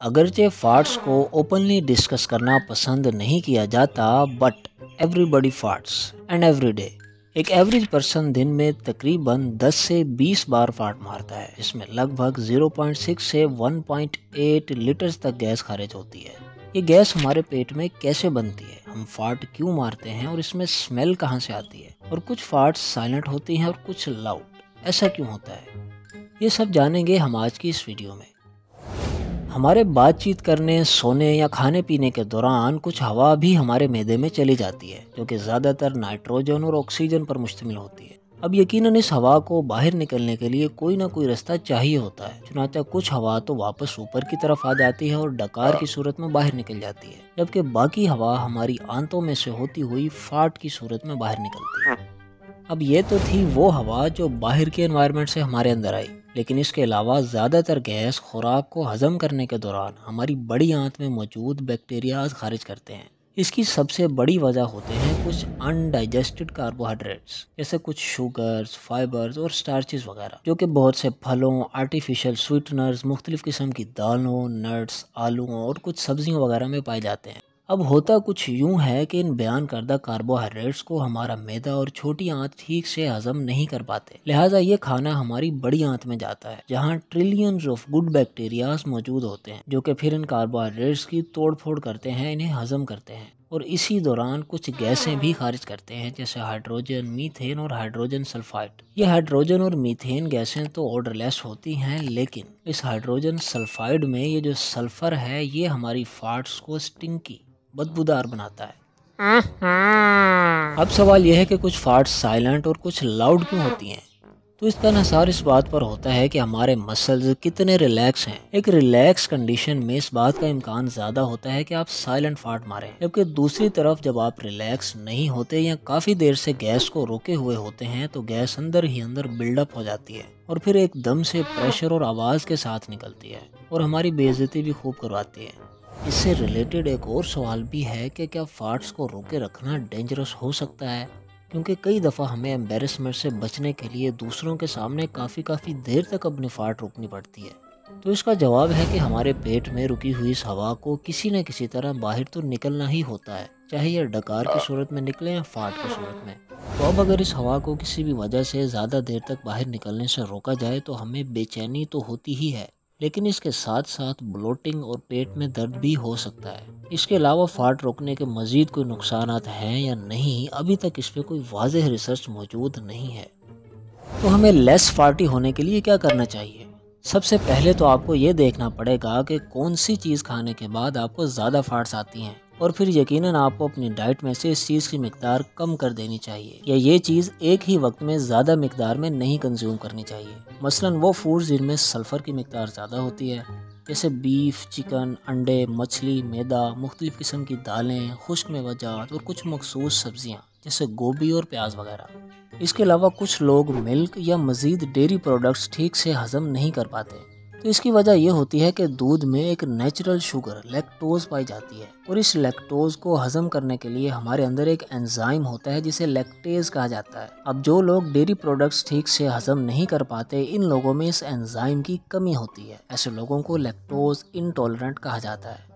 अगरचे फार्ट्स को openly discuss करना पसंद नहीं किया जाता, but everybody farts and every day. एक एवरेज पर्सन दिन में तकरीबन 10 से 20 बार फार्ट मारता है, जिसमें लगभग 0.6 से 1.8 लीटर्स तक गैस खारिज होती है। ये गैस हमारे पेट में कैसे बनती है, हम फार्ट क्यों मारते हैं और इसमें स्मेल कहाँ से आती है, और कुछ फार्ट्स साइलेंट होती हैं और कुछ लाउड, ऐसा क्यों होता है, ये सब जानेंगे हम आज की इस वीडियो में। हमारे बातचीत करने, सोने या खाने पीने के दौरान कुछ हवा भी हमारे मैदे में चली जाती है, जो कि ज़्यादातर नाइट्रोजन और ऑक्सीजन पर मुश्तमिल होती है। अब यकीनन इस हवा को बाहर निकलने के लिए कोई ना कोई रास्ता चाहिए होता है। चुनांचे कुछ हवा तो वापस ऊपर की तरफ आ जाती है और डकार की सूरत में बाहर निकल जाती है, जबकि बाकी हवा हमारी आंतों में से होती हुई फार्ट की सूरत में बाहर निकलती है। अब ये तो थी वो हवा जो बाहर के एनवायरनमेंट से हमारे अंदर आई, लेकिन इसके अलावा ज़्यादातर गैस खुराक को हजम करने के दौरान हमारी बड़ी आंत में मौजूद बैक्टीरियाज खारिज करते हैं। इसकी सबसे बड़ी वजह होते हैं कुछ अनडाइजेस्टेड कार्बोहाइड्रेट्स, जैसे कुछ शुगर्स, फाइबर्स और स्टार्चेस वगैरह, जो कि बहुत से फलों, आर्टिफिशियल स्वीटनर्स, मुख्तलिफ किस्म की दालों, नट्स, आलूओं और कुछ सब्जियों वगैरह में पाए जाते हैं। अब होता कुछ यूं है कि इन बयान करदा कार्बोहाइड्रेट्स को हमारा मैदा और छोटी आंत ठीक से हजम नहीं कर पाते, लिहाजा ये खाना हमारी बड़ी आंत में जाता है, जहां ट्रिलियंस ऑफ गुड बैक्टीरियाज मौजूद होते हैं, जो कि फिर इन कार्बोहाइड्रेट्स की तोड़ फोड़ करते हैं, इन्हें हजम करते हैं, और इसी दौरान कुछ गैसें भी खारिज करते हैं, जैसे हाइड्रोजन, मीथेन और हाइड्रोजन सल्फाइड। ये हाइड्रोजन और मीथेन गैसें तो ऑडरलेस होती हैं, लेकिन इस हाइड्रोजन सल्फाइड में ये जो सल्फर है, ये हमारी फार्ट्स को स्टिंकी, बदबूदार बनाता है। अब सवाल यह है कि कुछ फार्ट्स साइलेंट और कुछ लाउड क्यों होती हैं? तो इसका इंहसार इस बात पर होता है कि हमारे मसल्स कितने रिलैक्स हैं। एक रिलैक्स कंडीशन में इस बात का इम्कान ज़्यादा होता है कि आप साइलेंट फार्ट मारें, जबकि दूसरी तरफ जब आप रिलैक्स नहीं होते या काफ़ी देर से गैस को रोके हुए होते हैं, तो गैस अंदर ही अंदर बिल्डअप हो जाती है और फिर एकदम से प्रेशर और आवाज़ के साथ निकलती है और हमारी बेइज्जती भी खूब करवाती है। इससे रिलेटेड एक और सवाल भी है कि क्या फार्ट्स को रोके रखना डेंजरस हो सकता है, क्योंकि कई दफ़ा हमें एम्बेरसमेंट से बचने के लिए दूसरों के सामने काफ़ी देर तक अपनी फार्ट रोकनी पड़ती है। तो इसका जवाब है कि हमारे पेट में रुकी हुई इस हवा को किसी न किसी तरह बाहर तो निकलना ही होता है, चाहे यह डकार की सूरत में निकले या फार्ट की सूरत में। तो अब अगर इस हवा को किसी भी वजह से ज़्यादा देर तक बाहर निकलने से रोका जाए तो हमें बेचैनी तो होती ही है, लेकिन इसके साथ साथ ब्लोटिंग और पेट में दर्द भी हो सकता है। इसके अलावा फार्ट रोकने के मजीद कोई नुकसानात हैं या नहीं, अभी तक इस पे कोई वाज़ेह रिसर्च मौजूद नहीं है। तो हमें लेस फार्टी होने के लिए क्या करना चाहिए? सबसे पहले तो आपको ये देखना पड़ेगा कि कौन सी चीज़ खाने के बाद आपको ज़्यादा फार्ट्स आती हैं, और फिर यकीनन आपको अपनी डाइट में से इस चीज़ की मिकदार कम कर देनी चाहिए, या ये चीज़ एक ही वक्त में ज़्यादा मिकदार में नहीं कंज्यूम करनी चाहिए। मसलन वो फूड्स जिनमें सल्फ़र की मिकदार ज़्यादा होती है, जैसे बीफ, चिकन, अंडे, मछली, मैदा, मुख्तलिफ़ किस्म की दालें, खुश्क मेवाजात और कुछ मखसूस सब्जियाँ जैसे गोभी और प्याज वगैरह। इसके अलावा कुछ लोग मिल्क या मज़ीद डेयरी प्रोडक्ट्स ठीक से हज़म नहीं कर पाते, तो इसकी वजह यह होती है कि दूध में एक नेचुरल शुगर लैक्टोज पाई जाती है, और इस लैक्टोज को हजम करने के लिए हमारे अंदर एक एंजाइम होता है जिसे लैक्टेज कहा जाता है। अब जो लोग डेयरी प्रोडक्ट्स ठीक से हजम नहीं कर पाते, इन लोगों में इस एंजाइम की कमी होती है। ऐसे लोगों को लैक्टोज इंटॉलरेंट कहा जाता है।